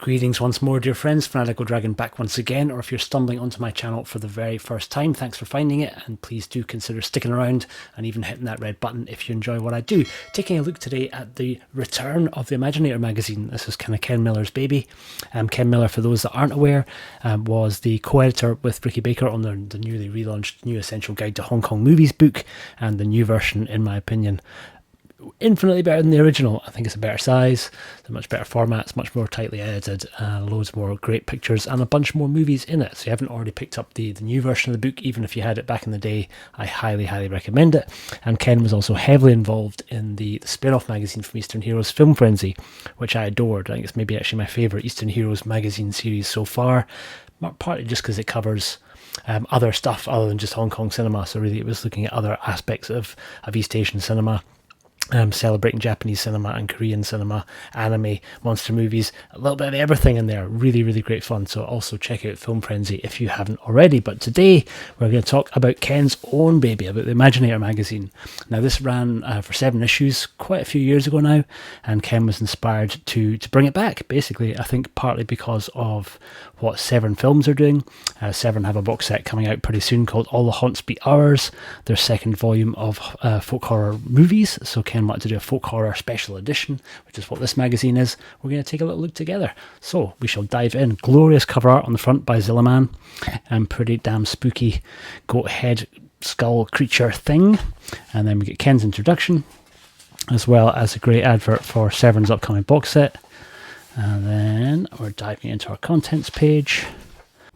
Greetings once more, dear friends. Fanatical Dragon back once again, or if you're stumbling onto my channel for the very first time, thanks for finding it, and please do consider sticking around and even hitting that red button if you enjoy what I do. Taking a look today at the return of the Imaginator Magazine. This is kind of Ken Miller's baby. Ken Miller, for those that aren't aware, was the co-editor with Ricky Baker on the newly relaunched New Essential Guide to Hong Kong Movies book, and the new version, in my opinion, infinitely better than the original. I think it's a better size, it's a much better format, it's much more tightly edited, loads more great pictures and a bunch more movies in it. So if you haven't already picked up the new version of the book, even if you had it back in the day, I highly recommend it. And Ken was also heavily involved in the spin-off magazine from Eastern Heroes, Film Frenzy, which I adored. I think it's maybe actually my favourite Eastern Heroes magazine series so far, partly just because it covers other stuff other than just Hong Kong cinema. So really it was looking at other aspects of East Asian cinema, celebrating Japanese cinema and Korean cinema, anime, monster movies, a little bit of everything in there. Really great fun. So also check out Film Frenzy if you haven't already. But today we're going to talk about Ken's own baby, about the Imaginator Magazine. Now this ran for 7 issues quite a few years ago now, and Ken was inspired to bring it back, basically. I think partly because of what Severin Films are doing. Severin have a box set coming out pretty soon called All the Haunts Be Ours, their second volume of folk horror movies. So Ken wanted to do a folk horror special edition, which is what this magazine is. We're going to take a little look together. So we shall dive in. Glorious cover art on the front by Zillaman, and pretty damn spooky goat head skull creature thing. And then we get Ken's introduction, as well as a great advert for Severin's upcoming box set. And then we're diving into our contents page.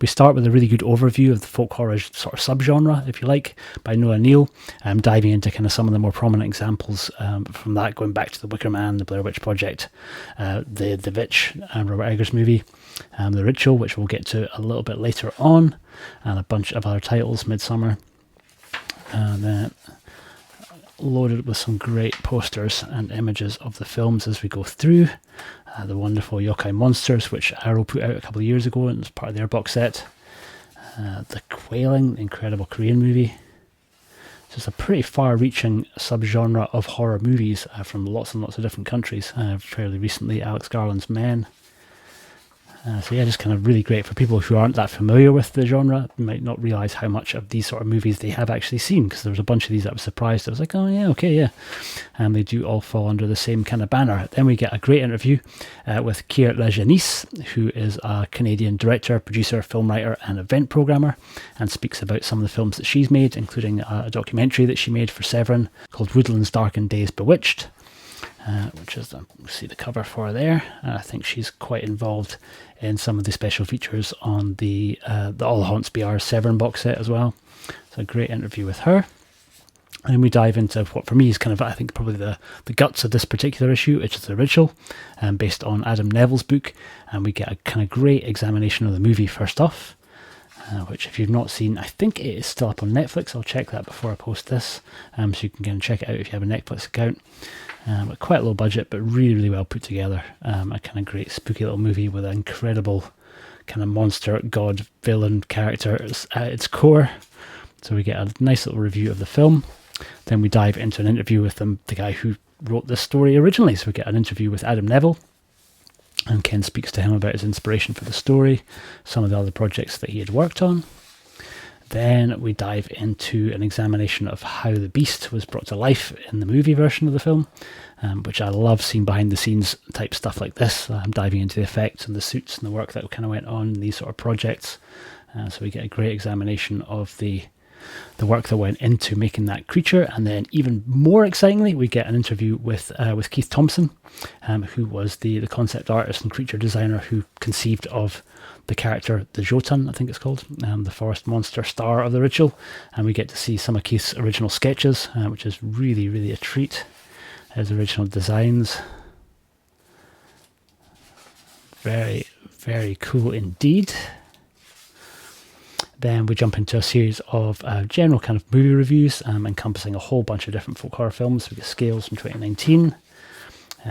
We start with a really good overview of the folk horror sort of subgenre, if you like, by Noah Neal, diving into kind of some of the more prominent examples from that, going back to The Wicker Man, The Blair Witch Project, The Witch, Robert Eggers' movie, The Ritual, which we'll get to a little bit later on, and a bunch of other titles, Midsummer. And then loaded with some great posters and images of the films as we go through. The wonderful Yokai Monsters, which Arrow put out a couple of years ago and was part of their box set. The Quailing, the incredible Korean movie. So it's a pretty far-reaching subgenre of horror movies from lots and lots of different countries. Fairly recently, Alex Garland's Men. So yeah, just kind of really great for people who aren't that familiar with the genre. You might not realise how much of these sort of movies they have actually seen, because there was a bunch of these that I was surprised. I was like, oh yeah, okay, yeah. And they do all fall under the same kind of banner. Then we get a great interview with Kier Lajeunesse, who is a Canadian director, producer, film writer and event programmer, and speaks about some of the films that she's made, including a documentary that she made for Severin called Woodlands Darkened Days Bewitched. Which is, see the cover for there. I think she's quite involved in some of the special features on the All the Haunts Be Ours Severin box set as well. So a great interview with her. And we dive into what for me is kind of, I think, probably the guts of this particular issue, which is The Ritual, based on Adam Neville's book. And we get a kind of great examination of the movie first off, which if you've not seen, I think it is still up on Netflix. I'll check that before I post this, so you can go and check it out if you have a Netflix account. But quite low budget, but really well put together. A kind of great spooky little movie with an incredible kind of monster, god, villain character at its core. So we get a nice little review of the film. Then we dive into an interview with the guy who wrote this story originally. So we get an interview with Adam Neville, and Ken speaks to him about his inspiration for the story, some of the other projects that he had worked on. Then we dive into an examination of how the beast was brought to life in the movie version of the film, which I love seeing behind the scenes type stuff like this. I'm diving into the effects and the suits and the work that kind of went on in these sort of projects. So we get a great examination of the work that went into making that creature. And then even more excitingly, we get an interview with Keith Thompson, who was the concept artist and creature designer who conceived of the character, the Jotun, I think it's called, the forest monster star of The Ritual. And we get to see some of Keith's original sketches, which is really a treat. His original designs. Very cool indeed. Then we jump into a series of general kind of movie reviews, encompassing a whole bunch of different folk horror films. We get Scales from 2019.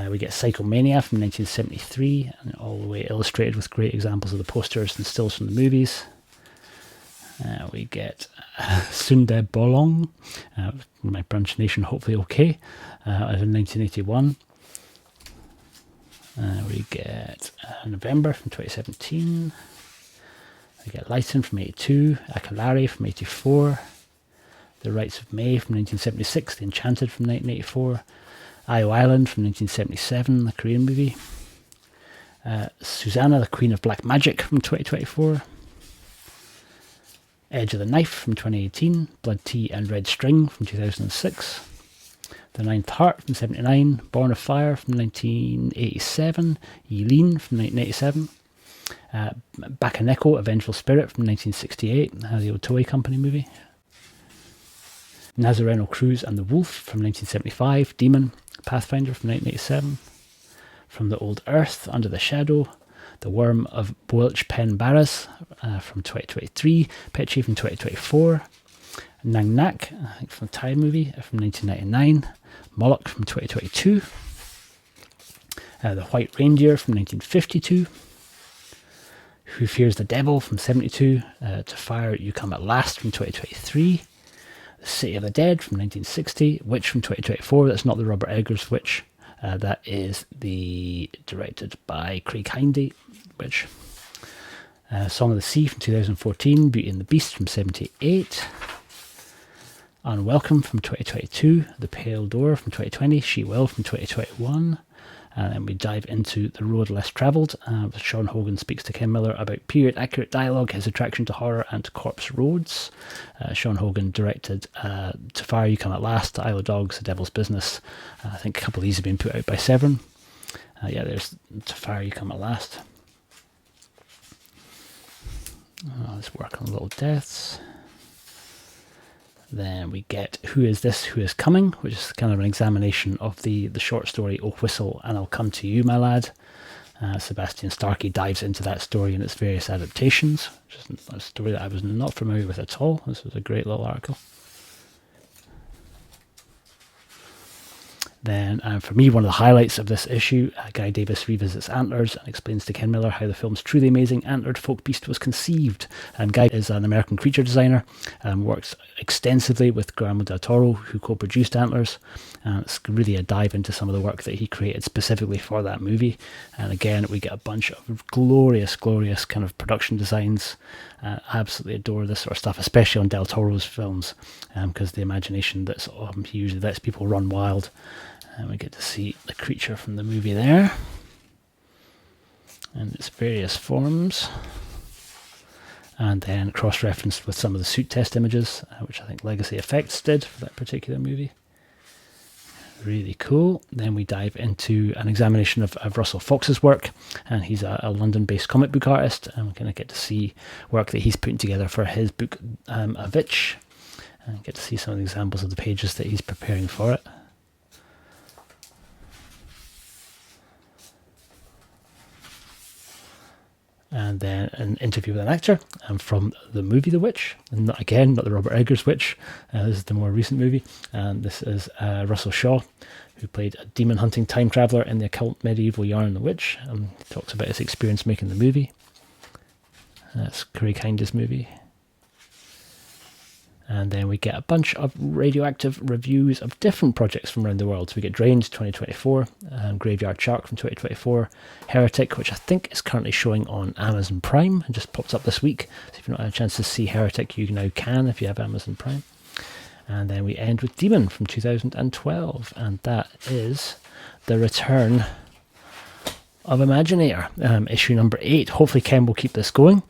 We get Psychomania from 1973, and all the way illustrated with great examples of the posters and stills from the movies. We get Sunde Bolong, my pronunciation hopefully okay, in 1981. We get November from 2017. We get Lighten from 82, Akalari from 84, The Rites of May from 1976, The Enchanted from 1984, Io Island from 1977, the Korean movie, Susanna, the Queen of Black Magic from 2024, Edge of the Knife from 2018, Blood Tea and Red String from 2006, The Ninth Heart from 79, Born of Fire from 1987, Yilin from 1987, Bakaneko, A Vengeful Spirit from 1968, the old Toei Company movie, Nazareno Cruz and the Wolf from 1975, Demon, Pathfinder from 1987, From the Old Earth, Under the Shadow, The Worm of Boelch Pen Barras from 2023, Petri from 2024, Nang Nak, I think from a Thai movie from 1999, Moloch from 2022, The White Reindeer from 1952, Who Fears the Devil from 72, To Fire You Come at Last from 2023, The City of the Dead from 1960, Witch from 2024, that's not the Robert Eggers Witch, that is the directed by Craig Hindy Witch. Song of the Sea from 2014, Beauty and the Beast from 78, Unwelcome from 2022, The Pale Door from 2020, She Will from 2021, and then we dive into The Road Less Travelled. Sean Hogan speaks to Ken Miller about period-accurate dialogue, his attraction to horror, and Corpse Roads. Sean Hogan directed To Fire You Come at Last, Isle of Dogs, The Devil's Business. I think a couple of these have been put out by Severin. There's To Fire You Come at Last. Let's work on Little Deaths. Then we get Who Is This, Who Is Coming, which is kind of an examination of the short story Oh Whistle and I'll Come to You, My Lad. Sebastian Starkey dives into that story and its various adaptations, which is a story that I was not familiar with at all. This was a great little article. Then, for me, one of the highlights of this issue, Guy Davis revisits Antlers and explains to Ken Miller how the film's truly amazing antlered folk beast was conceived. Guy is an American creature designer, works extensively with Guillermo del Toro, who co-produced Antlers. It's really a dive into some of the work that he created specifically for that movie. And again, we get a bunch of glorious, glorious kind of production designs. Absolutely adore this sort of stuff, especially on del Toro's films, because the imagination that's he usually lets people run wild. And we get to see the creature from the movie there and its various forms, and then cross-referenced with some of the suit test images, which I think Legacy Effects did for that particular movie. Really cool. Then we dive into an examination of Russell Fox's work, and he's a London-based comic book artist, and we kind of get to see work that he's putting together for his book A Witch, and get to see some of the examples of the pages that he's preparing for it. And then an interview with an actor from the movie The Witch. And not the Robert Eggers Witch. This is the more recent movie. And this is Russell Shaw, who played a demon hunting time traveller in the occult medieval yarn The Witch. He talks about his experience making the movie. That's Craig Hindy's movie. And then we get a bunch of radioactive reviews of different projects from around the world. So we get Drained 2024, Graveyard Shark from 2024, Heretic, which I think is currently showing on Amazon Prime and just popped up this week. So if you've not had a chance to see Heretic, you now can if you have Amazon Prime. And then we end with Demon from 2012, and that is the return of Imaginator, issue number 8. Hopefully Ken will keep this going.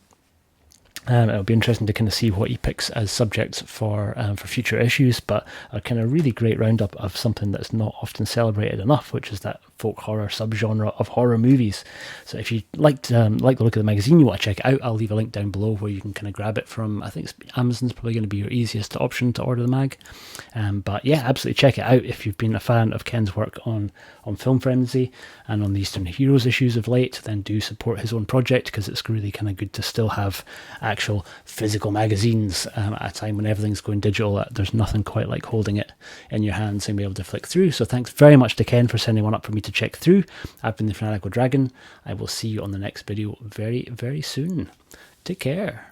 It'll be interesting to kind of see what he picks as subjects for future issues, but a kind of really great roundup of something that's not often celebrated enough, which is that folk horror subgenre of horror movies. So if you like the look of the magazine, you want to check it out, I'll leave a link down below where you can kind of grab it from. I think Amazon's probably going to be your easiest option to order the mag. But yeah, absolutely check it out if you've been a fan of Ken's work on Film Frenzy and on the Eastern Heroes issues of late. Then do support his own project, because it's really kind of good to still have actual physical magazines at a time when everything's going digital. There's nothing quite like holding it in your hands and being able to flick through. So thanks very much to Ken for sending one up for me to check through. I've been the Fanatical Dragon. I will see you on the next video very, very soon. Take care.